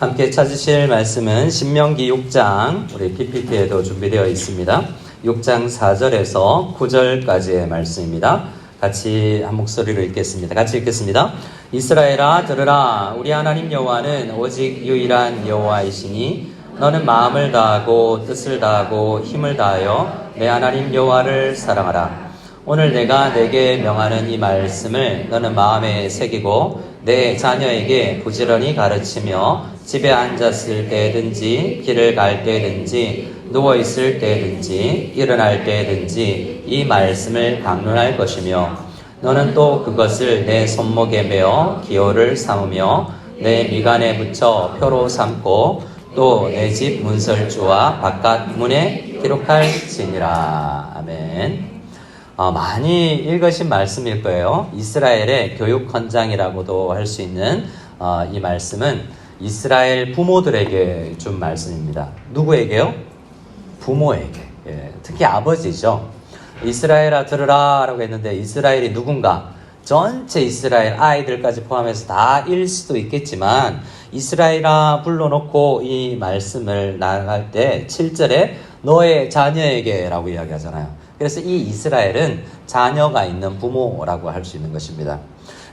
함께 찾으실 말씀은 신명기 6장, 우리 PPT에도 준비되어 있습니다. 6장 4절에서 9절까지의 말씀입니다. 같이 한 목소리로 읽겠습니다. 같이 읽겠습니다. 이스라엘아 들으라. 우리 하나님 여호와는 오직 유일한 여호와이시니 너는 마음을 다하고 뜻을 다하고 힘을 다하여 내 하나님 여호와를 사랑하라. 오늘 내가 내게 명하는 이 말씀을 너는 마음에 새기고 내 자녀에게 부지런히 가르치며 집에 앉았을 때든지 길을 갈 때든지 누워있을 때든지 일어날 때든지 이 말씀을 강론할 것이며 너는 또 그것을 내 손목에 메어 기호를 삼으며 내 미간에 붙여 표로 삼고 또 내 집 문설주와 바깥 문에 기록할지니라. 아멘. 많이 읽으신 말씀일 거예요. 이스라엘의 교육 헌장이라고도 할 수 있는 이 말씀은 이스라엘 부모들에게 준 말씀입니다. 누구에게요? 부모에게. 특히 아버지죠. 이스라엘아 들으라 라고 했는데 이스라엘이 누군가? 전체 이스라엘 아이들까지 포함해서 다일 수도 있겠지만 이스라엘아 불러놓고 이 말씀을 나갈 때 7절에 너의 자녀에게 라고 이야기하잖아요. 그래서 이 이스라엘은 자녀가 있는 부모라고 할 수 있는 것입니다.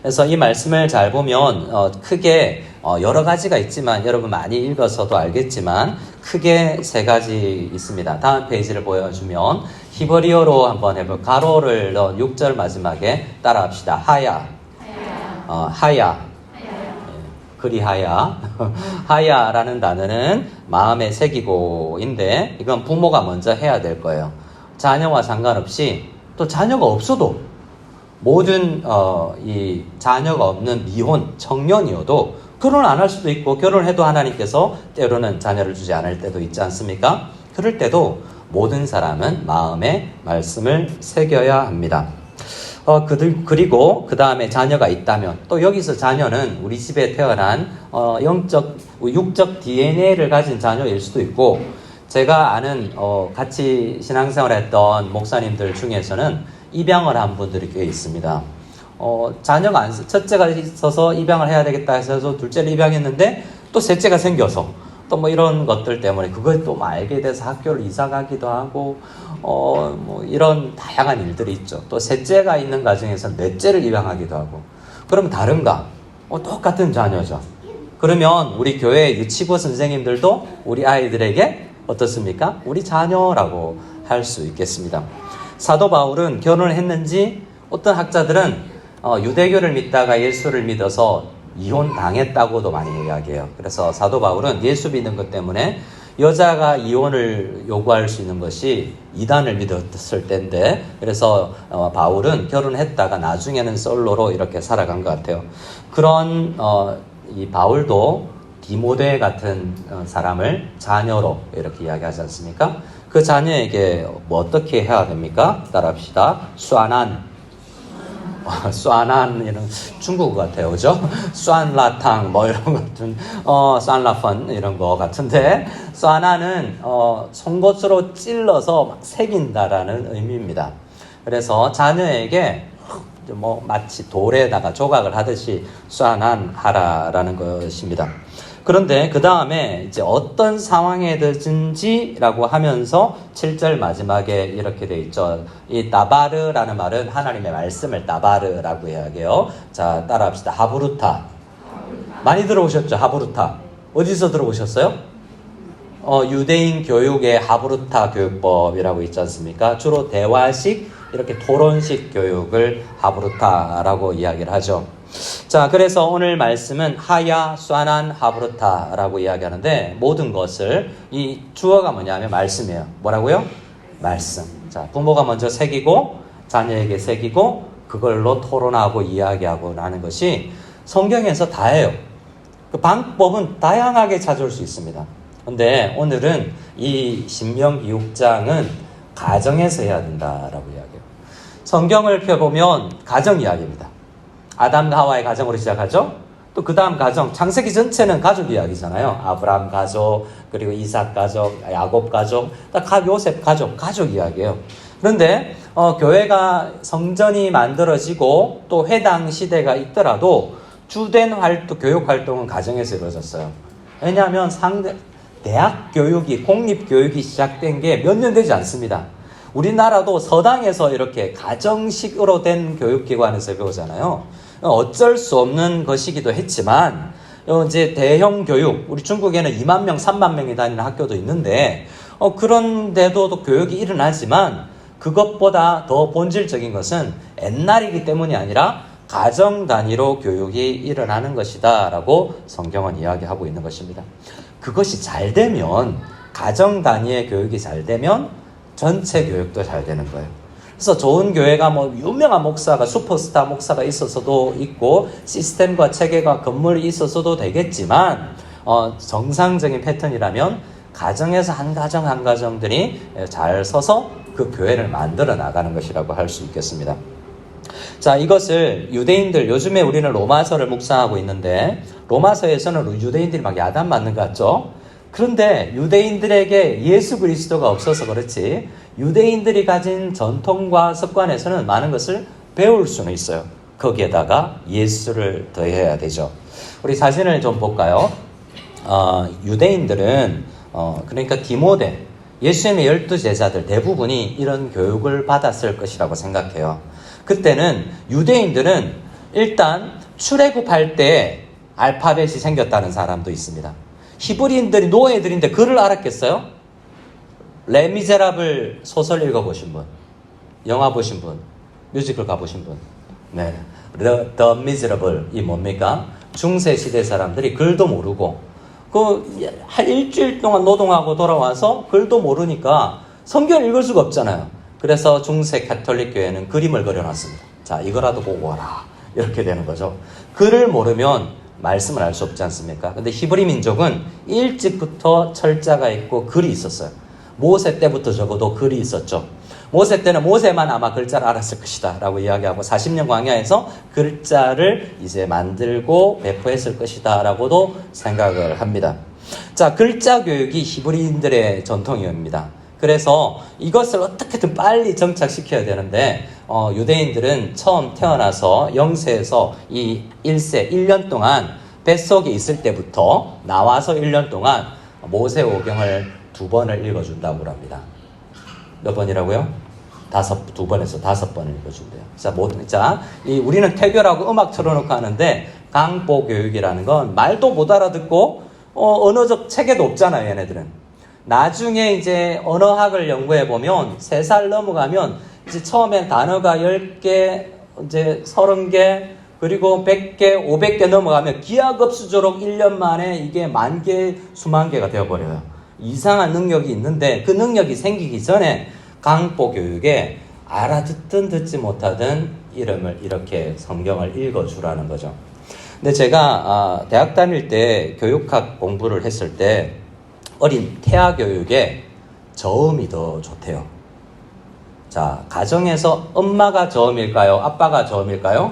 그래서 이 말씀을 잘 보면 크게 여러 가지가 있지만 여러분 많이 읽어서도 알겠지만 크게 세 가지 있습니다. 다음 페이지를 보여주면 히브리어로 한번 해볼까요? 가로를 넣은 6절 마지막에 따라합시다. 하야. 하야. 그리하야. 하야라는 단어는 마음에 새기고인데 이건 부모가 먼저 해야 될 거예요. 자녀와 상관없이 또 자녀가 없어도 모든 이 자녀가 없는 미혼 청년이어도 결혼 안 할 수도 있고 결혼해도 하나님께서 때로는 자녀를 주지 않을 때도 있지 않습니까? 그럴 때도 모든 사람은 마음에 말씀을 새겨야 합니다. 그리고 그 다음에 자녀가 있다면 또 여기서 자녀는 우리 집에 태어난 육적 DNA를 가진 자녀일 수도 있고 제가 아는 같이 신앙생활했던 목사님들 중에서는 입양을 한 분들이 꽤 있습니다. 자녀가 첫째가 있어서 입양을 해야 되겠다 해서 둘째를 입양했는데 또 셋째가 생겨서 또 뭐 이런 것들 때문에 그걸 또 알게 돼서 학교를 이사 가기도 하고 뭐 이런 다양한 일들이 있죠. 또 셋째가 있는 가정에서 넷째를 입양하기도 하고 그러면 다른가? 똑같은 자녀죠. 그러면 우리 교회 유치부 선생님들도 우리 아이들에게 어떻습니까? 우리 자녀라고 할 수 있겠습니다. 사도 바울은 결혼을 했는지 어떤 학자들은 유대교를 믿다가 예수를 믿어서 이혼당했다고도 많이 이야기해요. 그래서 사도 바울은 예수 믿는 것 때문에 여자가 이혼을 요구할 수 있는 것이 이단을 믿었을 때인데 그래서 바울은 결혼했다가 나중에는 솔로로 이렇게 살아간 것 같아요. 그런 이 바울도 디모데 같은 사람을 자녀로 이렇게 이야기하지 않습니까? 그 자녀에게 뭐 어떻게 해야 됩니까? 따라합시다. 쏴난 이런 중국어 같아요, 그죠? 쏴라탕 뭐 이런 같은 쏴라펀 이런 거 같은데 쏴난은 송곳으로 찔러서 막 새긴다라는 의미입니다. 그래서 자녀에게 뭐 마치 돌에다가 조각을 하듯이 쏴난 하라라는 것입니다. 그런데 그 다음에 이제 어떤 상황에든지라고 하면서 7절 마지막에 이렇게 돼 있죠. 이 다바르라는 말은 하나님의 말씀을 다바르라고 이야기해요. 자, 따라합시다. 하브루타. 많이 들어보셨죠? 하브루타. 어디서 들어보셨어요? 유대인 교육의 하브루타 교육법이라고 있지 않습니까? 주로 대화식, 이렇게 토론식 교육을 하브루타라고 이야기를 하죠. 자, 그래서 오늘 말씀은 하야, 쏴난, 하브루타라고 이야기하는데 모든 것을 이 주어가 뭐냐면 말씀이에요. 뭐라고요? 말씀. 자, 부모가 먼저 새기고 자녀에게 새기고 그걸로 토론하고 이야기하고 라는 것이 성경에서 다예요. 그 방법은 다양하게 찾아올 수 있습니다. 근데 오늘은 이 신명기 6장은 가정에서 해야 된다라고 이야기해요. 성경을 펴보면 가정 이야기입니다. 아담과 하와의 가정으로 시작하죠. 또 그 다음 가정, 창세기 전체는 가족 이야기잖아요. 아브라함 가족, 그리고 이삭 가족, 야곱 가족, 요셉 가족 이야기예요. 그런데 교회가 성전이 만들어지고 또 회당 시대가 있더라도 주된 교육 활동은 가정에서 이루어졌어요. 왜냐하면 대학 교육이, 공립 교육이 시작된 게 몇 년 되지 않습니다. 우리나라도 서당에서 이렇게 가정식으로 된 교육기관에서 배우잖아요. 어쩔 수 없는 것이기도 했지만, 이제 대형 교육, 우리 중국에는 2만 명, 3만 명이 다니는 학교도 있는데, 그런데도 또 교육이 일어나지만, 그것보다 더 본질적인 것은 옛날이기 때문이 아니라 가정 단위로 교육이 일어나는 것이다 라고 성경은 이야기하고 있는 것입니다. 그것이 잘 되면, 가정 단위의 교육이 잘 되면 전체 교육도 잘 되는 거예요. 그래서 좋은 교회가 뭐 유명한 목사가, 슈퍼스타 목사가 있어서도 있고 시스템과 체계가 건물이 있어서도 되겠지만, 정상적인 패턴이라면 가정에서 한 가정 한 가정들이 잘 서서 그 교회를 만들어 나가는 것이라고 할 수 있겠습니다. 자, 이것을 유대인들, 요즘에 우리는 로마서를 묵상하고 있는데 로마서에서는 유대인들이 막 야단 맞는 것 같죠? 그런데 유대인들에게 예수 그리스도가 없어서 그렇지 유대인들이 가진 전통과 습관에서는 많은 것을 배울 수는 있어요. 거기에다가 예수를 더해야 되죠. 우리 사진을 좀 볼까요? 유대인들은 그러니까 디모데, 예수님의 12제자들 대부분이 이런 교육을 받았을 것이라고 생각해요. 그때는 유대인들은 일단 출애굽할 때 알파벳이 생겼다는 사람도 있습니다. 히브리인들이 노예들인데 글을 알았겠어요? 레미제라블 소설 읽어보신 분, 영화 보신 분, 뮤지컬 가보신 분. 네, The Miserable이 뭡니까? 중세시대 사람들이 글도 모르고 한 일주일 동안 노동하고 돌아와서 글도 모르니까 성경을 읽을 수가 없잖아요. 그래서 중세 가톨릭 교회는 그림을 그려놨습니다. 자, 이거라도 보고 와라. 이렇게 되는 거죠. 글을 모르면 말씀을 알 수 없지 않습니까? 근데 히브리 민족은 일찍부터 철자가 있고 글이 있었어요. 모세 때부터 적어도 글이 있었죠. 모세 때는 모세만 아마 글자를 알았을 것이다 라고 이야기하고 40년 광야에서 글자를 이제 만들고 배포했을 것이다 라고도 생각을 합니다. 자, 글자 교육이 히브리인들의 전통입니다. 그래서 이것을 어떻게든 빨리 정착시켜야 되는데 유대인들은 처음 태어나서 0세에서 이 1세 1년 동안 뱃속에 있을 때부터 나와서 1년 동안 모세오경을 2번을 읽어준다고 합니다. 몇 번이라고요? 2번에서 5번을 읽어준대요. 자, 우리는 태교라고 음악 틀어놓고 하는데 강보 교육이라는 건 말도 못 알아듣고 언어적 체계도 없잖아요, 얘네들은. 나중에 이제 언어학을 연구해 보면 3살 넘어가면 이제 처음엔 단어가 10개, 이제 30개, 그리고 100개, 500개 넘어가면 기하급수적으로 1년 만에 이게 10,000개, 수만 개가 되어버려요. 이상한 능력이 있는데 그 능력이 생기기 전에 강보 교육에 알아듣든 듣지 못하든 이름을 이렇게 성경을 읽어주라는 거죠. 근데 제가 대학 다닐 때 교육학 공부를 했을 때 어린 태아 교육에 저음이 더 좋대요. 자, 가정에서 엄마가 저음일까요? 아빠가 저음일까요?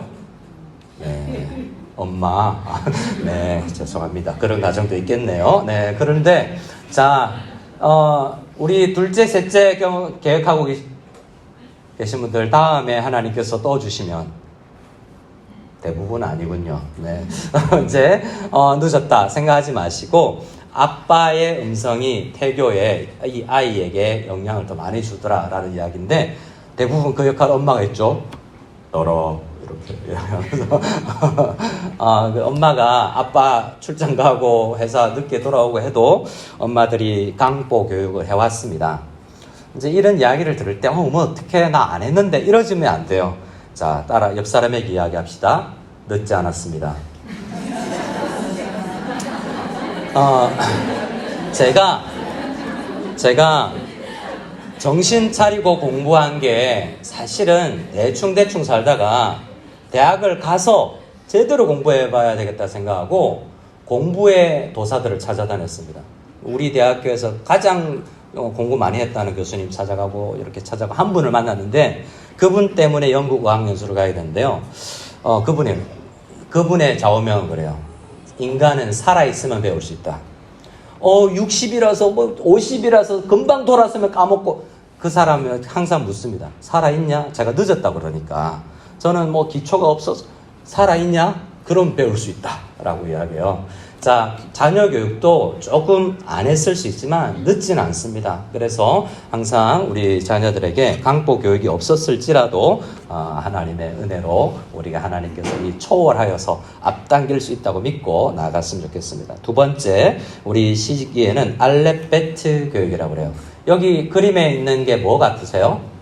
네, 엄마. 네, 죄송합니다. 그런 가정도 있겠네요. 네, 그런데 자, 우리 둘째, 셋째 계획하고 계신 분들 다음에 하나님께서 또 주시면 대부분 아니군요. 네, 이제 늦었다 생각하지 마시고 아빠의 음성이 태교에 이 아이에게 영향을 더 많이 주더라라는 이야기인데 대부분 그 역할을 엄마가 했죠. 너로 이렇게 하면서 그 엄마가 아빠 출장 가고 회사 늦게 돌아오고 해도 엄마들이 강보 교육을 해왔습니다. 이제 이런 이야기를 들을 때 뭐 어떻게 나 안 했는데 이러지면 안 돼요. 자, 따라 옆 사람에게 이야기합시다. 늦지 않았습니다. 제가 정신 차리고 공부한 게 사실은 대충 살다가 대학을 가서 제대로 공부해 봐야 되겠다 생각하고 공부의 도사들을 찾아다녔습니다. 우리 대학교에서 가장 공부 많이 했다는 교수님 찾아가고 이렇게 찾아가고 한 분을 만났는데 그분 때문에 영국 어학연수를 가야 되는데요. 그분의 좌우명은 그래요. 인간은 살아있으면 배울 수 있다. 60이라서 50이라서 금방 돌아서면 까먹고 그 사람은 항상 묻습니다. 살아있냐? 제가 늦었다 그러니까 저는 기초가 없어서 살아있냐? 그럼 배울 수 있다 라고 이야기해요. 자, 자녀 교육도 조금 안 했을 수 있지만 늦지는 않습니다. 그래서 항상 우리 자녀들에게 강보 교육이 없었을지라도 하나님의 은혜로 우리가 하나님께서 이 초월하여서 앞당길 수 있다고 믿고 나아갔으면 좋겠습니다. 두 번째, 우리 시기에는 알렙베트 교육이라고 그래요. 여기 그림에 있는 게 뭐 같으세요?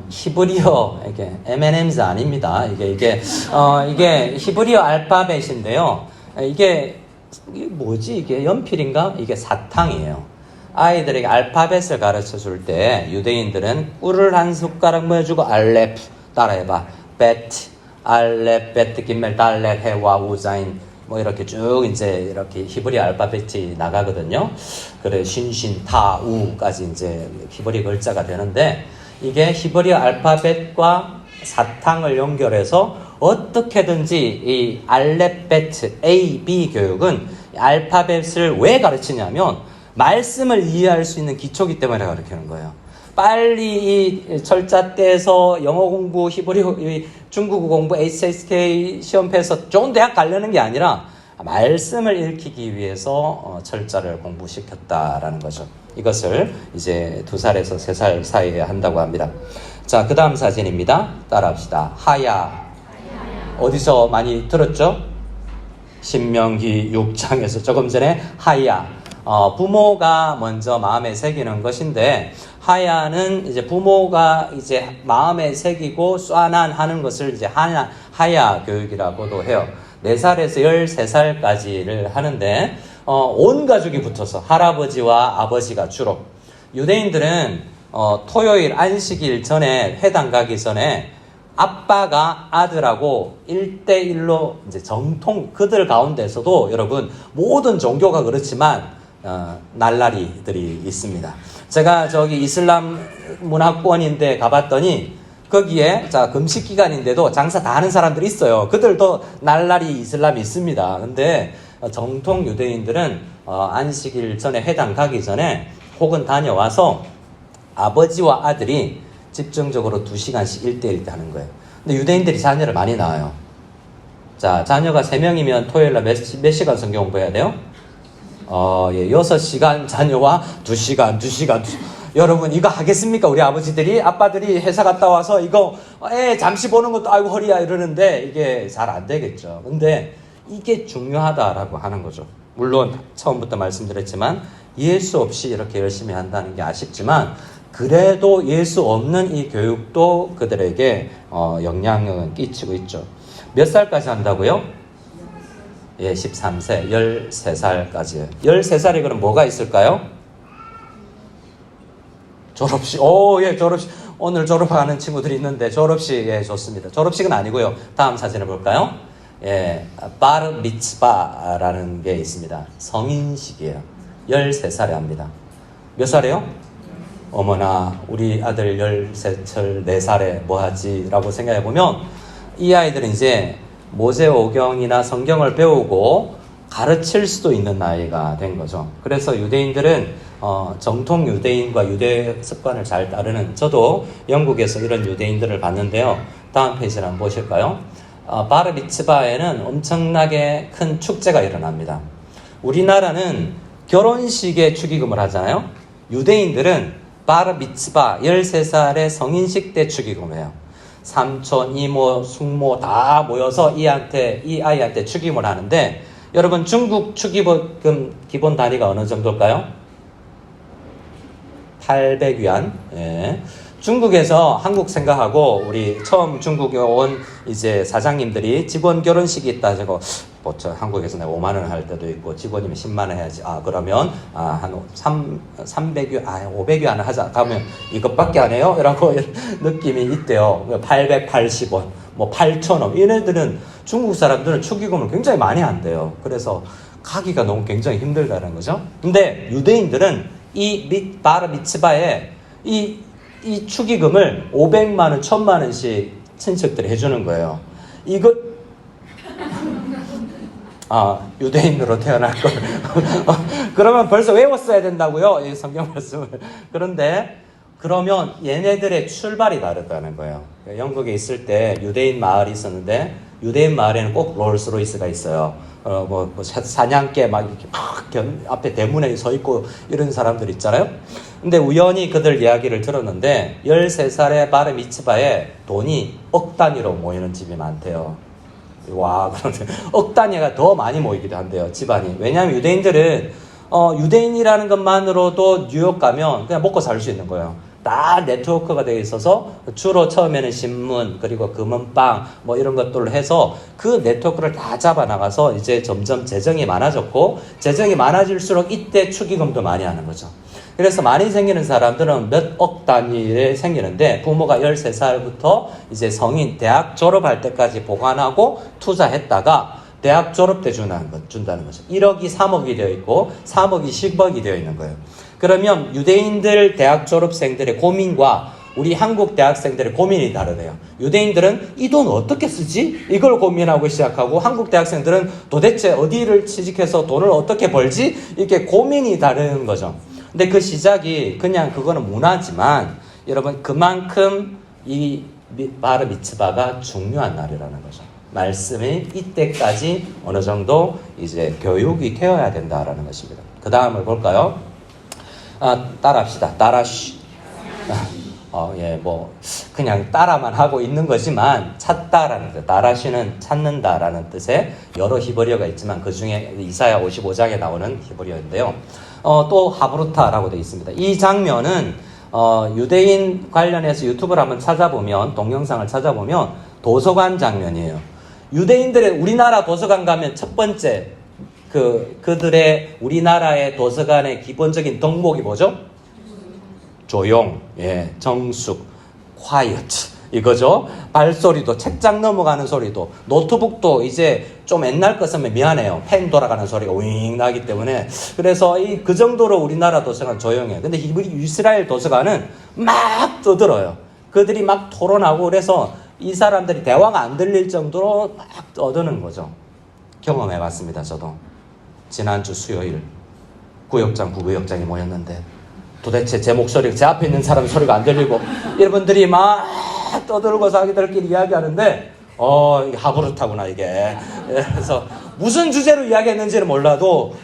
히브리어, 이게 M&M's 아닙니다. 이게 히브리어 알파벳인데요. 이게 뭐지? 이게 연필인가? 이게 사탕이에요. 아이들에게 알파벳을 가르쳐 줄 때 유대인들은 꿀을 한 숟가락 모여주고 알렙 따라해봐. 베트, 알렙, 베트, 김멜, 달렛, 해와, 우자인 뭐 이렇게 쭉 이제 이렇게 히브리 알파벳이 나가거든요. 그래 신신, 타, 우까지 이제 히브리 글자가 되는데 이게 히브리 알파벳과 사탕을 연결해서 어떻게든지 이 알렙베트 A, B 교육은 알파벳을 왜 가르치냐면 말씀을 이해할 수 있는 기초기 때문에 가르치는 거예요. 빨리 이 철자 떼서 영어 공부, 히브리어, 중국어 공부, HSK 시험 패서 좋은 대학 가려는 게 아니라 말씀을 읽히기 위해서 철자를 공부시켰다라는 거죠. 이것을 이제 2살에서 3살 사이에 한다고 합니다. 자, 그 다음 사진입니다. 따라합시다. 하야. 어디서 많이 들었죠? 신명기 6장에서 조금 전에 하야. 부모가 먼저 마음에 새기는 것인데 하야는 이제 부모가 이제 마음에 새기고 쏴난하는 것을 이제 하야 교육이라고도 해요. 4살에서 13살까지를 하는데 온 가족이 붙어서 할아버지와 아버지가 주로 유대인들은 토요일 안식일 전에 회당 가기 전에 아빠가 아들하고 1대1로 이제 정통 그들 가운데서도 여러분 모든 종교가 그렇지만 날라리들이 있습니다. 제가 저기 이슬람 문화권인데 가봤더니 거기에 자 금식 기간인데도 장사 다 하는 사람들이 있어요. 그들도 날라리 이슬람이 있습니다. 근데 정통 유대인들은 안식일 전에 회당 가기 전에 혹은 다녀와서 아버지와 아들이 집중적으로 2시간씩 1대1 하는 거예요. 근데 유대인들이 자녀를 많이 낳아요. 자, 자녀가 3명이면 토요일날 몇 시간 성경 공부해야 돼요? 6시간 자녀와 2시간. 여러분 이거 하겠습니까? 우리 아버지들이 아빠들이 회사 갔다 와서 이거 잠시 보는 것도 아이고 허리야 이러는데 이게 잘 안 되겠죠. 근데 이게 중요하다라고 하는 거죠. 물론 처음부터 말씀드렸지만 예수 없이 이렇게 열심히 한다는 게 아쉽지만 그래도 예수 없는 이 교육도 그들에게 영향을 끼치고 있죠. 몇 살까지 한다고요? 예, 13세, 13살까지. 13살에 그럼 뭐가 있을까요? 졸업식. 예, 졸업식. 오늘 졸업하는 친구들이 있는데 졸업식, 예, 좋습니다. 졸업식은 아니고요. 다음 사진을 볼까요? 예, 바르 미츠바라는 게 있습니다. 성인식이에요. 13살에 합니다. 몇 살이에요? 어머나, 우리 아들 13살, 4살에 뭐 하지? 라고 생각해보면 이 아이들은 이제 모세오경이나 성경을 배우고 가르칠 수도 있는 나이가 된 거죠. 그래서 유대인들은 정통 유대인과 유대 습관을 잘 따르는, 저도 영국에서 이런 유대인들을 봤는데요. 다음 페이지를 한번 보실까요? 바르 미츠바에는 엄청나게 큰 축제가 일어납니다. 우리나라는 결혼식에 축의금을 하잖아요. 유대인들은 바르 미츠바 13살의 성인식 때 축의금을 해요. 삼촌, 이모, 숙모 다 모여서 이 아이한테 축의금을 하는데, 여러분 중국 축의금 기본 단위가 어느 정도일까요? 800위안. 예. 중국에서 한국 생각하고 우리 처음 중국에 온 이제 사장님들이 직원 결혼식이 있다 하고 보통 한국에서 내가 5만 원 할 때도 있고 직원이면 10만 원 해야지. 그러면 한 300위 500위안 하자. 가면 이것밖에 안 해요? 라고 느낌이 있대요. 880원, 뭐 8,000원. 얘네들은 중국 사람들은 축의금을 굉장히 많이 한대요. 그래서 가기가 너무 굉장히 힘들다는 거죠. 근데 유대인들은 이 바르 미츠바에 이 축의금을 500만 원, 1000만 원씩 친척들이 해주는 거예요. 이거 유대인으로 태어날 걸. 그러면 벌써 외웠어야 된다고요? 이 성경 말씀을. 그런데 그러면 얘네들의 출발이 다르다는 거예요. 영국에 있을 때 유대인 마을이 있었는데 유대인 마을에는 꼭 롤스로이스가 있어요. 뭐 사냥개 막 이렇게 막 앞에 대문에 서 있고 이런 사람들 있잖아요. 근데 우연히 그들 이야기를 들었는데 13살의 바르 미츠바에 돈이 억 단위로 모이는 집이 많대요. 와, 그런데 억 단위가 더 많이 모이기도 한대요, 집안이. 왜냐하면 유대인들은 유대인이라는 것만으로도 뉴욕 가면 그냥 먹고 살 수 있는 거예요. 다 네트워크가 되어 있어서 주로 처음에는 신문 그리고 금은방 뭐 이런 것들로 해서 그 네트워크를 다 잡아나가서 이제 점점 재정이 많아졌고 재정이 많아질수록 이때 축의금도 많이 하는 거죠. 그래서 많이 생기는 사람들은 몇 억 단위에 생기는데 부모가 13살부터 이제 성인 대학 졸업할 때까지 보관하고 투자했다가 대학 졸업 때 준다는 거죠. 1억이 3억이 되어 있고 3억이 10억이 되어 있는 거예요. 그러면 유대인들 대학 졸업생들의 고민과 우리 한국 대학생들의 고민이 다르대요. 유대인들은 이 돈 어떻게 쓰지? 이걸 고민하고 시작하고 한국 대학생들은 도대체 어디를 취직해서 돈을 어떻게 벌지? 이렇게 고민이 다른 거죠. 근데 그 시작이 그냥 그거는 문화지만 여러분 그만큼 이 바르 미츠바가 중요한 날이라는 거죠. 말씀이 이때까지 어느 정도 이제 교육이 되어야 된다라는 것입니다. 그 다음을 볼까요? 따라합시다. 따라쉬. 뭐 그냥 따라만 하고 있는 거지만 찾다라는 뜻, 따라쉬는 찾는다라는 뜻의 여러 히브리어가 있지만 그 중에 이사야 55장에 나오는 히브리어인데요. 또 하브루타라고 되어 있습니다. 이 장면은 유대인 관련해서 유튜브를 한번 찾아보면 동영상을 찾아보면 도서관 장면이에요. 유대인들의 우리나라 도서관 가면 첫 번째 그들의 우리나라의 도서관의 기본적인 덕목이 뭐죠? 조용, 정숙, quiet 이거죠. 발소리도 책장 넘어가는 소리도 노트북도 이제 좀 옛날 거 쓰면 미안해요. 펜 돌아가는 소리가 윙 나기 때문에 그래서 그 정도로 우리나라 도서관 조용해요. 근데 이스라엘 도서관은 막 떠들어요. 그들이 막 토론하고 그래서 이 사람들이 대화가 안 들릴 정도로 막 떠드는 거죠. 경험해봤습니다. 저도. 지난주 수요일 구역장, 부구역장이 모였는데 도대체 제 목소리가 제 앞에 있는 사람 소리가 안 들리고 여러분들이 막 떠들고 자기들끼리 이야기하는데 이게 하브루타구나 이게. 그래서 무슨 주제로 이야기했는지는 몰라도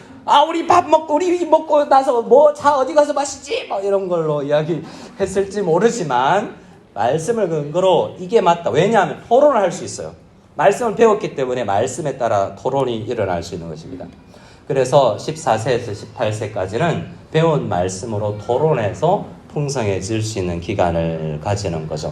우리 밥 먹고 우리 먹고 나서 뭐 차 어디 가서 마시지 뭐 이런 걸로 이야기했을지 모르지만 말씀을 근거로 이게 맞다. 왜냐하면 토론을 할 수 있어요. 말씀을 배웠기 때문에 말씀에 따라 토론이 일어날 수 있는 것입니다. 그래서 14세에서 18세까지는 배운 말씀으로 토론해서 풍성해질 수 있는 기간을 가지는 거죠.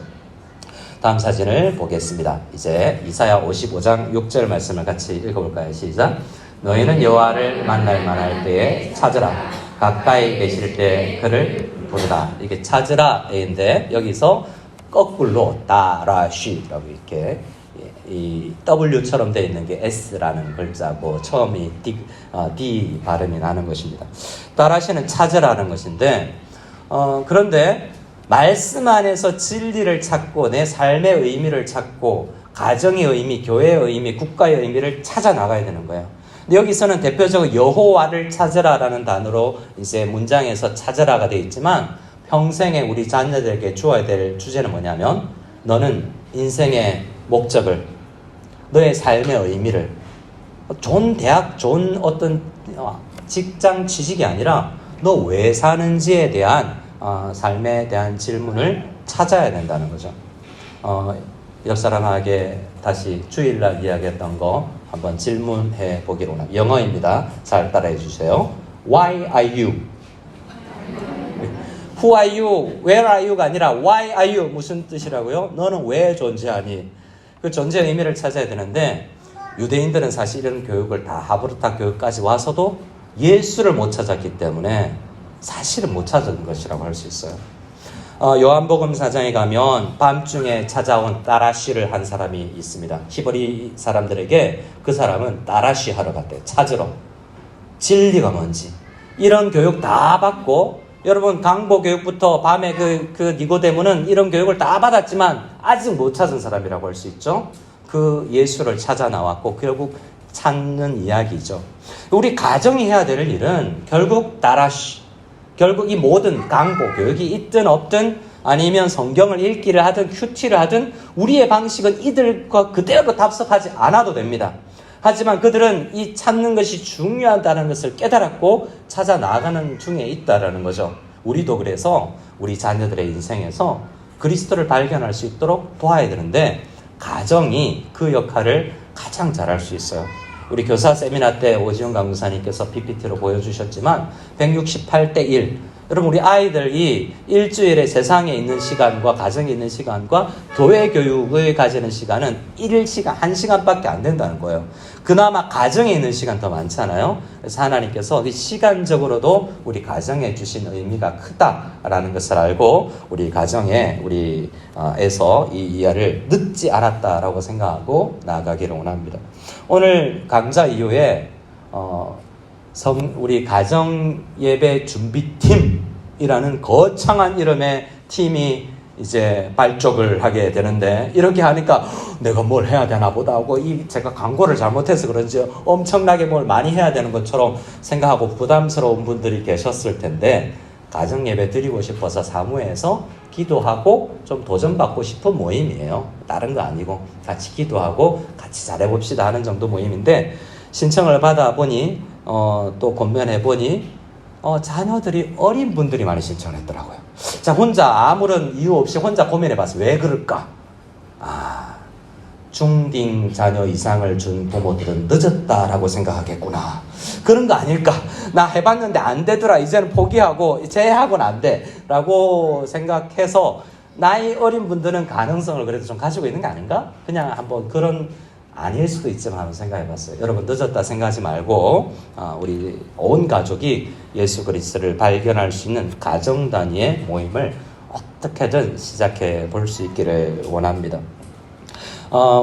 다음 사진을 보겠습니다. 이제 이사야 55장 6절 말씀을 같이 읽어볼까요? 시작. 너희는 여호와를 만날 만할 때에 찾으라. 가까이 계실 때 그를 부르라. 이게 찾으라인데 여기서 거꾸로 따라쉬라고 이렇게 이 W처럼 되어 있는 게 S라는 글자고 처음이 D 발음이 나는 것입니다. 따라시는 찾으라는 것인데 그런데 말씀 안에서 진리를 찾고 내 삶의 의미를 찾고 가정의 의미, 교회의 의미, 국가의 의미를 찾아 나가야 되는 거예요. 근데 여기서는 대표적으로 여호와를 찾으라라는 단어로 이제 문장에서 찾으라가 되어 있지만 평생에 우리 자녀들에게 주어야 될 주제는 뭐냐면 너는 인생의 목적을 너의 삶의 의미를 좋은 대학, 좋은 어떤 직장 취직이 아니라 너 왜 사는지에 대한 삶에 대한 질문을 찾아야 된다는 거죠. 옆 사람에게 다시 주일날 이야기했던 거 한번 질문해 보기로 합니다. 영어입니다. 잘 따라해 주세요. Why are you? Who are you? Where are you가 아니라 Why are you? 무슨 뜻이라고요? 너는 왜 존재하니? 그 존재의 의미를 찾아야 되는데 유대인들은 사실 이런 교육을 다 하브루타 교육까지 와서도 예수를 못 찾았기 때문에 사실은 못 찾은 것이라고 할 수 있어요. 요한복음 4장에 가면 밤중에 찾아온 따라쉬를 한 사람이 있습니다. 히브리 사람들에게 그 사람은 따라쉬 하러 갔대요. 찾으러. 진리가 뭔지. 이런 교육 다 받고 여러분 강보 교육부터 밤에 그 니고데모는 이런 교육을 다 받았지만 아직 못 찾은 사람이라고 할 수 있죠. 그 예수를 찾아 나왔고 결국 찾는 이야기죠. 우리 가정이 해야 될 일은 결국 따라쉬. 결국 이 모든 강보, 교육이 있든 없든 아니면 성경을 읽기를 하든 큐티를 하든 우리의 방식은 이들과 그대로 답습하지 않아도 됩니다. 하지만 그들은 이 찾는 것이 중요하다는 것을 깨달았고 찾아 나아가는 중에 있다는 거죠. 우리도 그래서 우리 자녀들의 인생에서 그리스도를 발견할 수 있도록 도와야 되는데 가정이 그 역할을 가장 잘할 수 있어요. 우리 교사 세미나 때 오지훈 강사님께서 PPT로 보여주셨지만 168대 1. 여러분 우리 아이들이 일주일에 세상에 있는 시간과 가정에 있는 시간과 교회 교육을 가지는 시간은 1시간, 1시간밖에 안 된다는 거예요. 그나마 가정에 있는 시간 더 많잖아요. 그래서 하나님께서 시간적으로도 우리 가정에 주신 의미가 크다라는 것을 알고 우리 가정에 에서 이 이해를 늦지 않았다라고 생각하고 나아가기를 원합니다. 오늘 강좌 이후에 우리 가정예배 준비팀이라는 거창한 이름의 팀이 이제 발족을 하게 되는데 이렇게 하니까 내가 뭘 해야 되나 보다 하고 제가 광고를 잘못해서 그런지 엄청나게 뭘 많이 해야 되는 것처럼 생각하고 부담스러운 분들이 계셨을 텐데 가정예배 드리고 싶어서 사무에서 기도하고 좀 도전받고 싶은 모임이에요. 다른 거 아니고 같이 기도하고 같이 잘해봅시다 하는 정도 모임인데 신청을 받아보니 또 권면해보니 자녀들이 어린 분들이 많이 신청을 했더라고요. 자, 혼자 아무런 이유 없이 혼자 고민해봤어요. 왜 그럴까? 중딩 자녀 이상을 준 부모들은 늦었다라고 생각하겠구나. 그런 거 아닐까? 나 해봤는데 안 되더라. 이제는 포기하고 제하고는 안 돼. 라고 생각해서 나이 어린 분들은 가능성을 그래도 좀 가지고 있는 게 아닌가? 그냥 한번 그런 아닐 수도 있지만 한번 생각해봤어요. 여러분 늦었다 생각하지 말고 우리 온 가족이 예수 그리스도를 발견할 수 있는 가정 단위의 모임을 어떻게든 시작해 볼 수 있기를 원합니다.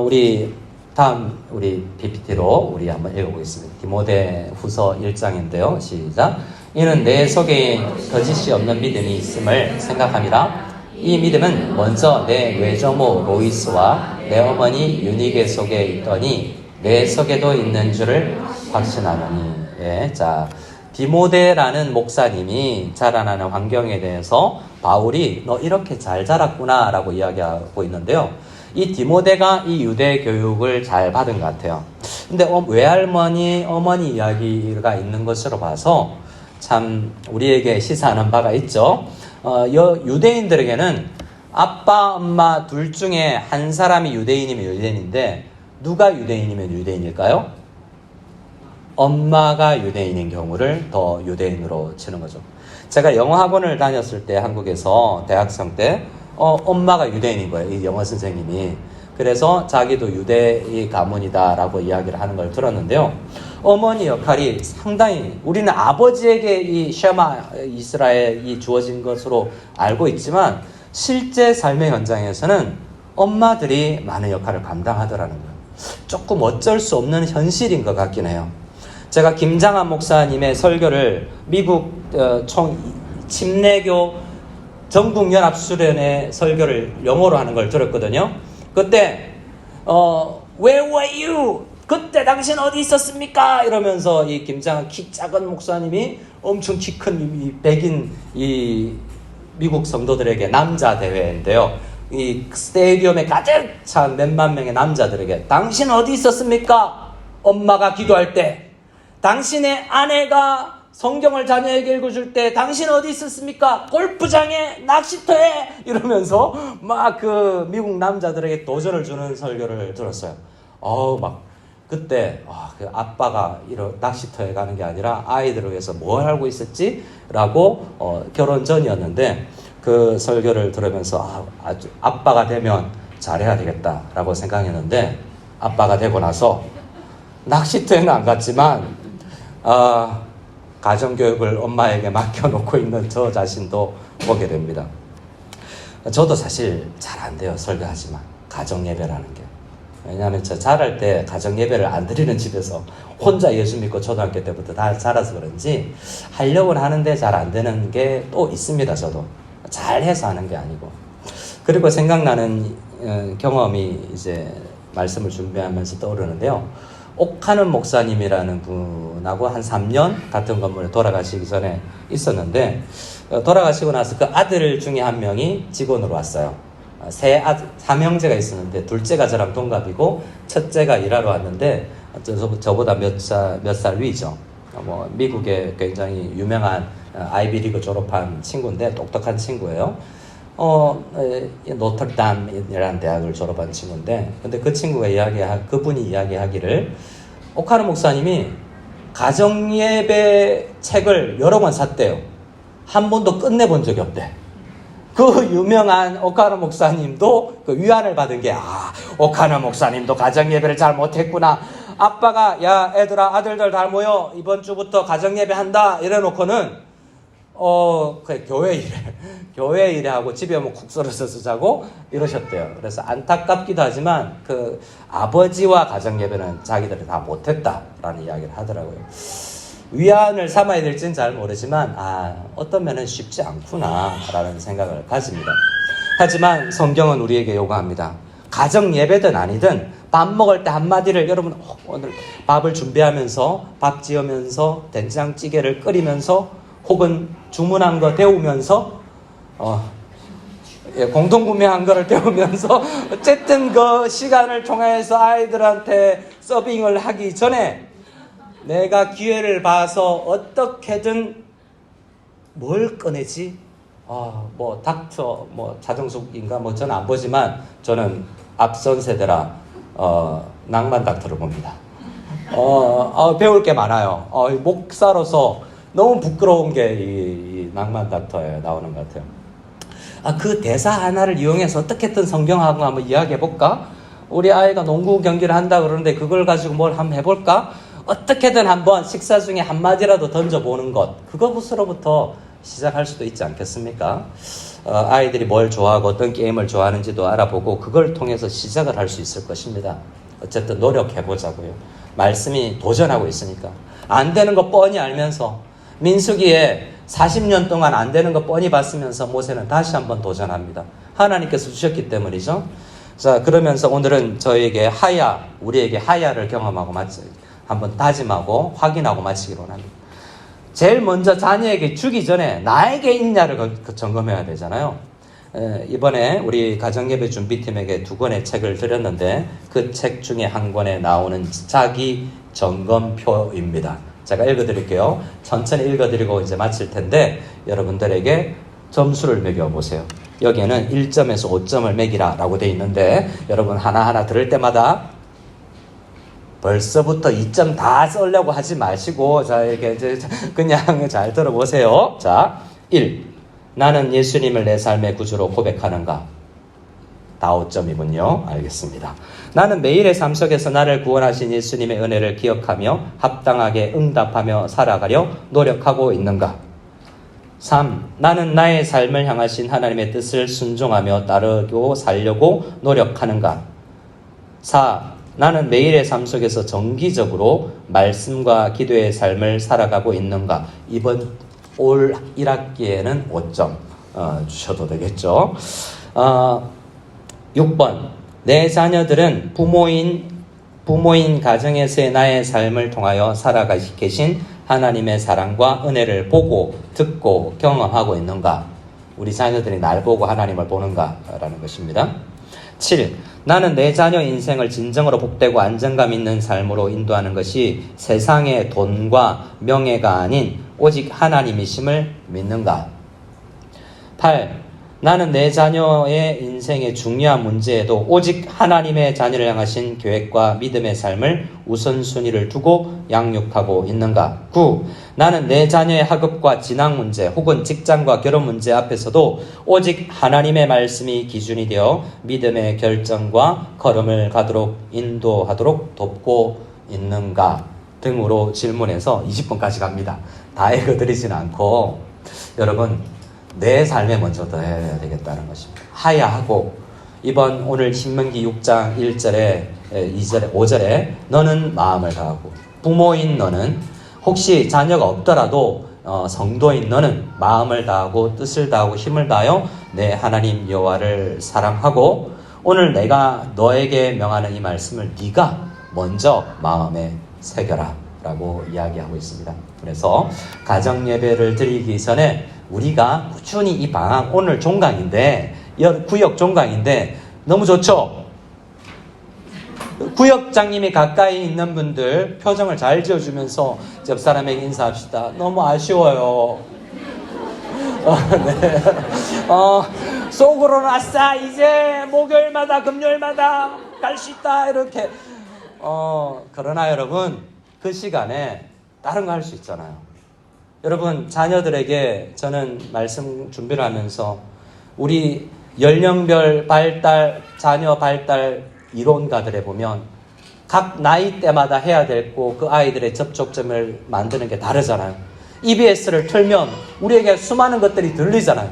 우리 다음 우리 PPT로 우리 한번 읽어보겠습니다. 디모데 후서 1장인데요. 시작. 이는 내 속에 거짓이 없는 믿음이 있음을 생각함이라. 이 믿음은 먼저 내 외조모 로이스와 내 어머니 유니게 속에 있더니 내 속에도 있는 줄을 확신하노니. 예, 자, 디모데라는 목사님이 자라나는 환경에 대해서 바울이 너 이렇게 잘 자랐구나 라고 이야기하고 있는데요. 이 디모데가 이 유대 교육을 잘 받은 것 같아요. 근데 외할머니, 어머니 이야기가 있는 것으로 봐서 참 우리에게 시사하는 바가 있죠. 유대인들에게는 아빠, 엄마 둘 중에 한 사람이 유대인이면 유대인인데 누가 유대인이면 유대인일까요? 엄마가 유대인인 경우를 더 유대인으로 치는 거죠. 제가 영어 학원을 다녔을 때 한국에서 대학생 때 엄마가 유대인인 거예요. 이 영어 선생님이. 그래서 자기도 유대의 가문이다라고 이야기를 하는 걸 들었는데요. 어머니 역할이 상당히 우리는 아버지에게 이 쉐마 이스라엘이 주어진 것으로 알고 있지만 실제 삶의 현장에서는 엄마들이 많은 역할을 감당하더라는 거예요. 조금 어쩔 수 없는 현실인 것 같긴 해요. 제가 김장한 목사님의 설교를 미국 침례교 전국연합수련회 설교를 영어로 하는 걸 들었거든요. 그때 Where were you? 그때 당신 어디 있었습니까? 이러면서 이 김장한 키 작은 목사님이 엄청 키 큰 백인 이 미국 성도들에게 남자 대회인데요. 이 스테디움에 가득 찬 몇만 명의 남자들에게 당신 어디 있었습니까? 엄마가 기도할 때. 당신의 아내가 성경을 자녀에게 읽어줄 때 당신 어디 있었습니까? 골프장에, 낚시터에 이러면서 막 그 미국 남자들에게 도전을 주는 설교를 들었어요. 그때 그 아빠가 낚시터에 가는 게 아니라 아이들을 위해서 뭘 하고 있었지? 라고 결혼 전이었는데 그 설교를 들으면서 아주 아빠가 되면 잘해야 되겠다라고 생각했는데 아빠가 되고 나서 낚시터에는 안 갔지만 가정교육을 엄마에게 맡겨놓고 있는 저 자신도 보게 됩니다. 저도 사실 잘 안 돼요. 설교하지만 가정예배라는 게. 왜냐하면 저 자랄 때 가정예배를 안 드리는 집에서 혼자 예수 믿고 초등학교 때부터 다 자라서 그런지 하려고는 하는데 잘 안 되는 게 또 있습니다. 저도 잘해서 하는 게 아니고. 그리고 생각나는 경험이 이제 말씀을 준비하면서 떠오르는데요. 옥하는 목사님이라는 분하고 한 3년 같은 건물에 돌아가시기 전에 있었는데, 돌아가시고 나서 그 아들 중에 한 명이 직원으로 왔어요. 삼형제가 있었는데 둘째가 저랑 동갑이고 첫째가 일하러 왔는데 저보다 몇 살 위죠. 미국의 굉장히 유명한 아이비리그 졸업한 친구인데 똑똑한 친구예요. 노트담이라는 대학을 졸업한 친구인데, 근데 그 친구가 그분이 이야기하기를 오카르 목사님이 가정예배 책을 여러 권 샀대요. 한 번도 끝내본 적이 없대. 그 유명한 오카노 목사님도 그 위안을 받은 게, 오카노 목사님도 가정예배를 잘 못했구나. 아빠가, 야, 애들아, 아들들 다 모여. 이번 주부터 가정예배 한다. 이래놓고는, 그래, 교회 일에 하고 집에 오면 국수를 써서 자고 이러셨대요. 그래서 안타깝기도 하지만 그 아버지와 가정예배는 자기들이 다 못했다라는 이야기를 하더라고요. 위안을 삼아야 될지는 잘 모르지만 어떤 면은 쉽지 않구나라는 생각을 가집니다. 하지만 성경은 우리에게 요구합니다. 가정 예배든 아니든 밥 먹을 때 한마디를, 여러분 오늘 밥을 준비하면서 밥 지으면서 된장찌개를 끓이면서 혹은 주문한 거 데우면서 공동 구매한 거를 데우면서 어쨌든 그 시간을 통해서 아이들한테 서빙을 하기 전에 내가 기회를 봐서 어떻게든 뭘 꺼내지? 닥터, 자정숙인가, 저는 안 보지만, 저는 앞선 세대라, 낭만 닥터를 봅니다. 배울 게 많아요. 목사로서 너무 부끄러운 게 이 낭만 닥터에 나오는 것 같아요. 그 대사 하나를 이용해서 어떻게든 성경하고 한번 이야기해볼까? 우리 아이가 농구 경기를 한다 그러는데 그걸 가지고 뭘 한번 해볼까? 어떻게든 한번 식사 중에 한마디라도 던져보는 것, 그것으로부터 시작할 수도 있지 않겠습니까? 아이들이 뭘 좋아하고 어떤 게임을 좋아하는지도 알아보고 그걸 통해서 시작을 할 수 있을 것입니다. 어쨌든 노력해보자고요. 말씀이 도전하고 있으니까. 안 되는 거 뻔히 알면서, 민수기에 40년 동안 안 되는 거 뻔히 봤으면서 모세는 다시 한번 도전합니다. 하나님께서 주셨기 때문이죠. 자, 그러면서 오늘은 우리에게 하야를 경험하고 한번 다짐하고 확인하고 마치기로 합니다. 제일 먼저 자녀에게 주기 전에 나에게 있냐를 점검해야 되잖아요. 이번에 우리 가정예배 준비팀에게 2권의 책을 드렸는데 그 책 중에 한 권에 나오는 자기 점검표입니다. 제가 읽어드릴게요. 천천히 읽어드리고 이제 마칠 텐데 여러분들에게 점수를 매겨보세요. 여기에는 1점에서 5점을 매기라 라고 되어 있는데, 여러분 하나하나 들을 때마다 벌써부터 2점 다 쓰려고 하지 마시고, 자, 이렇게 그냥 잘 들어보세요. 자, 1. 나는 예수님을 내 삶의 구주로 고백하는가? 다 5점이군요. 알겠습니다. 나는 매일의 삶 속에서 나를 구원하신 예수님의 은혜를 기억하며 합당하게 응답하며 살아가려 노력하고 있는가? 3. 나는 나의 삶을 향하신 하나님의 뜻을 순종하며 따르고 살려고 노력하는가? 4. 나는 매일의 삶 속에서 정기적으로 말씀과 기도의 삶을 살아가고 있는가? 이번 올 1학기에는 5점 주셔도 되겠죠. 6번, 내 자녀들은 부모인 가정에서의 나의 삶을 통하여 살아가 계신 하나님의 사랑과 은혜를 보고 듣고 경험하고 있는가? 우리 자녀들이 날 보고 하나님을 보는가? 라는 것입니다. 7. 나는 내 자녀 인생을 진정으로 복되고 안정감 있는 삶으로 인도하는 것이 세상의 돈과 명예가 아닌 오직 하나님이심을 믿는가? 8. 나는 내 자녀의 인생의 중요한 문제에도 오직 하나님의 자녀를 향하신 계획과 믿음의 삶을 우선순위를 두고 양육하고 있는가? 9. 나는 내 자녀의 학업과 진학 문제 혹은 직장과 결혼 문제 앞에서도 오직 하나님의 말씀이 기준이 되어 믿음의 결정과 걸음을 가도록 인도하도록 돕고 있는가? 등으로 질문해서 20분까지 갑니다. 다 읽어드리진 않고 여러분 내 삶에 먼저 더 해야 되겠다는 것입니다. 하야하고 오늘 신명기 6장 1절에 2절에 5절에 너는 마음을 다하고 부모인 너는 혹시 자녀가 없더라도 성도인 너는 마음을 다하고 뜻을 다하고 힘을 다하여 내 하나님 여호와를 사랑하고 오늘 내가 너에게 명하는 이 말씀을 네가 먼저 마음에 새겨라 라고 이야기하고 있습니다. 그래서 가정 예배를 드리기 전에 우리가 꾸준히 이 방학, 오늘 종강인데 구역 종강인데 너무 좋죠? 구역장님이 가까이 있는 분들 표정을 잘 지어주면서 옆 사람에게 인사합시다. 너무 아쉬워요. 네. 속으로는 아싸 이제 목요일마다 금요일마다 갈 수 있다 이렇게. 그러나 여러분 그 시간에 다른 거 할 수 있잖아요. 여러분 자녀들에게 저는 말씀 준비를 하면서 우리 연령별 발달, 자녀 발달 이론가들에 보면 각 나이대마다 해야 되고 그 아이들의 접촉점을 만드는 게 다르잖아요. EBS를 틀면 우리에게 수많은 것들이 들리잖아요.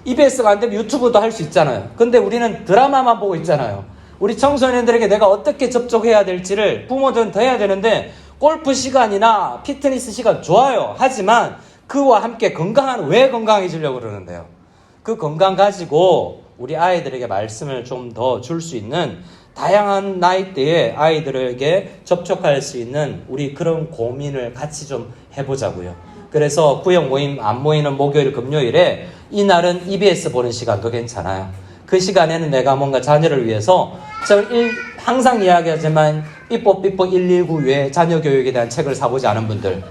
EBS가 안 되면 유튜브도 할 수 있잖아요. 근데 우리는 드라마만 보고 있잖아요. 우리 청소년들에게 내가 어떻게 접촉해야 될지를 부모들은 더 해야 되는데 골프 시간이나 피트니스 시간 좋아요. 하지만 그와 함께 왜 건강해지려고 그러는데요. 그 건강 가지고 우리 아이들에게 말씀을 좀 더 줄 수 있는 다양한 나이대의 아이들에게 접촉할 수 있는 우리 그런 고민을 같이 좀 해보자고요. 그래서 구역 모임 안 모이는 목요일 금요일에 이날은 EBS 보는 시간도 괜찮아요. 그 시간에는 내가 뭔가 자녀를 위해서 항상 이야기하지만 삐뽀삐뽀 119 외에 자녀 교육에 대한 책을 사보지 않은 분들,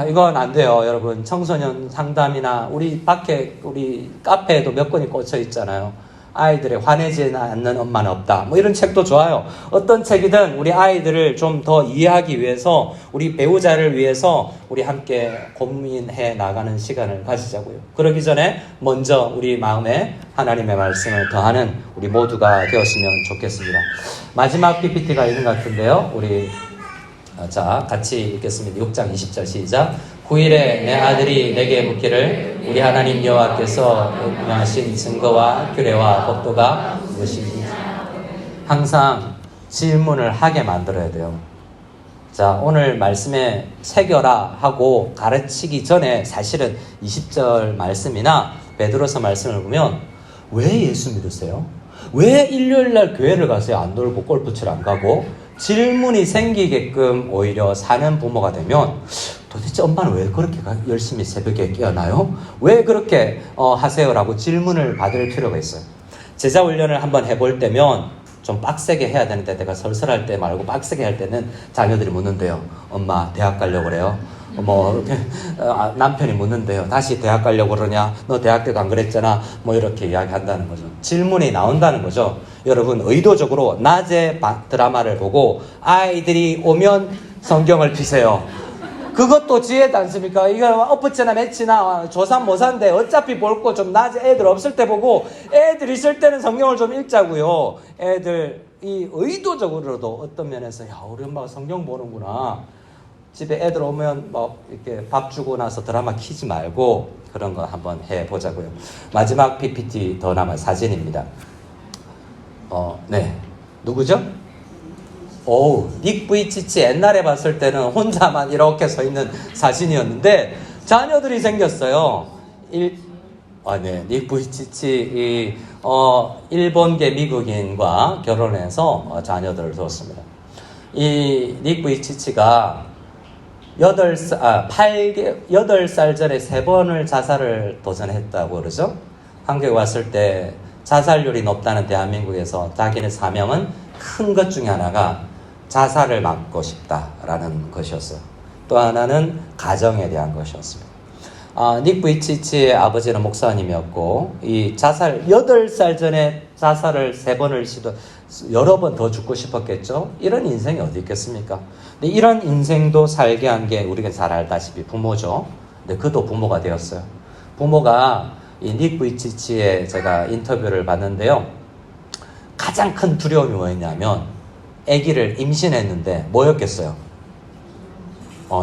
이건 안 돼요. 여러분 청소년 상담이나 우리 밖에 우리 카페에도 몇 권이 꽂혀 있잖아요. 아이들의 화내지 않는 엄마는 없다. 뭐 이런 책도 좋아요. 어떤 책이든 우리 아이들을 좀 더 이해하기 위해서 우리 배우자를 위해서 우리 함께 고민해 나가는 시간을 가지자고요. 그러기 전에 먼저 우리 마음에 하나님의 말씀을 더하는 우리 모두가 되었으면 좋겠습니다. 마지막 PPT가 있는 것 같은데요. 우리 자 같이 읽겠습니다. 6장 20절 시작. 9일에 내 아들이 내게 묻기를 우리 하나님 여호와께서 명하신 증거와 규례와 법도가 무엇인지. 항상 질문을 하게 만들어야 돼요. 자, 오늘 말씀에 새겨라 하고 가르치기 전에 사실은 20절 말씀이나 베드로서 말씀을 보면 왜 예수 믿으세요? 왜 일요일날 교회를 가세요? 안 놀고 골프 치러 안 가고? 질문이 생기게끔 오히려 사는 부모가 되면 도대체 엄마는 왜 그렇게 열심히 새벽에 깨어나요? 왜 그렇게 하세요라고 질문을 받을 필요가 있어요. 제자 훈련을 한번 해볼 때면 좀 빡세게 해야 되는데 내가 설설할 때 말고 빡세게 할 때는 자녀들이 묻는데요. 엄마 대학 가려고 그래요? 남편이 묻는데요. 다시 대학 가려고 그러냐? 너 대학 때도 안 그랬잖아. 이렇게 이야기한다는 거죠. 질문이 나온다는 거죠. 여러분 의도적으로 낮에 드라마를 보고 아이들이 오면 성경을 피세요. 그것도 지혜지 않습니까? 이거 어프치나 매치나 조산 모산데 어차피 볼 거 좀 낮에 애들 없을 때 보고 애들 있을 때는 성경을 좀 읽자고요. 애들이 의도적으로도 어떤 면에서 우리 엄마가 성경 보는구나. 집에 애들 오면 이렇게 밥 주고 나서 드라마 키지 말고 그런 거 한번 해보자고요. 마지막 PPT 더 남은 사진입니다. 네. 누구죠? 닉 부이치치 옛날에 봤을 때는 혼자만 이렇게 서 있는 사진이었는데 자녀들이 생겼어요. 닉 부이치치 일본계 미국인과 결혼해서 자녀들을 뒀습니다. 이 닉 부이치치가 8살 전에 3번을 자살을 도전했다고 그러죠. 한국에 왔을 때 자살률이 높다는 대한민국에서 자기의 사명은 큰 것 중에 하나가 자살을 막고 싶다라는 것이었어요. 또 하나는 가정에 대한 것이었습니다. 닉 부이치치의 아버지는 목사님이었고 이 8살 전에 자살을 3번을 여러 번 더 죽고 싶었겠죠. 이런 인생이 어디 있겠습니까? 근데 이런 인생도 살게 한 게 우리가 잘 알다시피 부모죠. 근데 그도 부모가 되었어요. 부모가 이 닉 부이치치의 제가 인터뷰를 봤는데요. 가장 큰 두려움이 뭐였냐면 아기를 임신했는데 뭐였겠어요?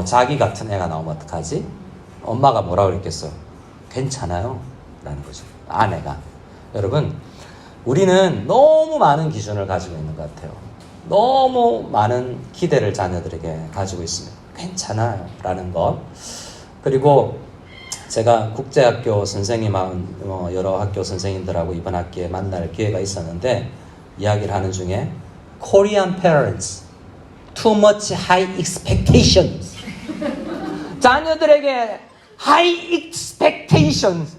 자기 같은 애가 나오면 어떡하지? 엄마가 뭐라고 그랬겠어요? 괜찮아요 라는 거죠. 아내가. 여러분 우리는 너무 많은 기준을 가지고 있는 것 같아요. 너무 많은 기대를 자녀들에게 가지고 있습니다. 괜찮아요 라는 것. 그리고 제가 국제학교 선생님하고 여러 학교 선생님들하고 이번 학기에 만날 기회가 있었는데 이야기를 하는 중에 Korean parents too much high expectations. 자녀들에게 high expectations,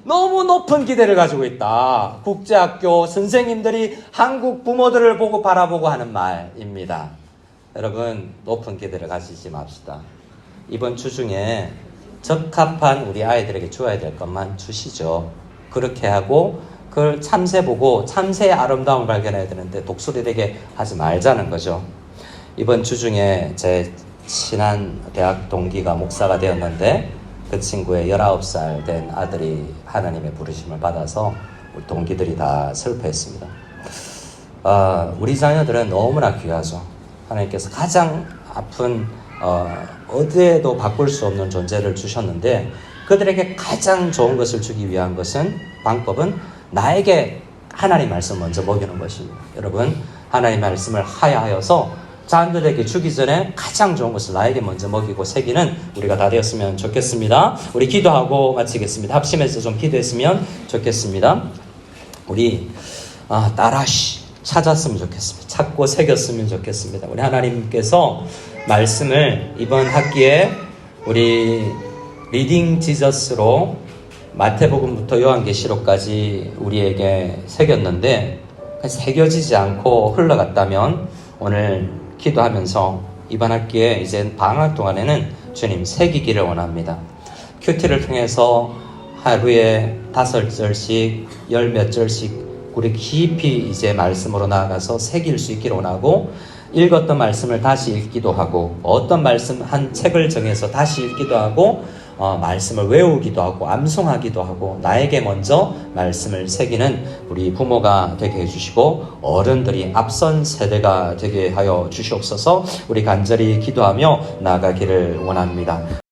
너무 높은 기대를 가지고 있다. 국제학교 선생님들이 한국 부모들을 보고 바라보고 하는 말입니다. 여러분, 높은 기대를 가지지 맙시다. 이번 주 중에 적합한 우리 아이들에게 주어야 될 것만 주시죠. 그렇게 하고 그걸 참새 보고 참새의 아름다움을 발견해야 되는데 독수리 되게 하지 말자는 거죠. 이번 주 중에 제 친한 대학 동기가 목사가 되었는데 그 친구의 19살 된 아들이 하나님의 부르심을 받아서 우리 동기들이 다 슬퍼했습니다. 우리 자녀들은 너무나 귀하죠. 하나님께서 가장 아픈 어디에도 바꿀 수 없는 존재를 주셨는데 그들에게 가장 좋은 것을 주기 위한 방법은 나에게 하나님 말씀 먼저 먹이는 것입니다. 여러분, 하나님 말씀을 하야하여서 자녀들에게 주기 전에 가장 좋은 것을 나에게 먼저 먹이고 새기는 우리가 다 되었으면 좋겠습니다. 우리 기도하고 마치겠습니다. 합심해서 좀 기도했으면 좋겠습니다. 우리 따라시 찾았으면 좋겠습니다. 찾고 새겼으면 좋겠습니다. 우리 하나님께서 말씀을 이번 학기에 우리 리딩 지저스로 마태복음부터 요한계시록까지 우리에게 새겼는데 새겨지지 않고 흘러갔다면 오늘 기도하면서 이번 학기에 이제 방학 동안에는 주님 새기기를 원합니다. 큐티를 통해서 하루에 5절씩 10몇 절씩 우리 깊이 이제 말씀으로 나아가서 새길 수 있기를 원하고 읽었던 말씀을 다시 읽기도 하고 어떤 말씀 한 책을 정해서 다시 읽기도 하고 말씀을 외우기도 하고 암송하기도 하고 나에게 먼저 말씀을 새기는 우리 부모가 되게 해주시고 어른들이 앞선 세대가 되게 하여 주시옵소서. 우리 간절히 기도하며 나아가기를 원합니다.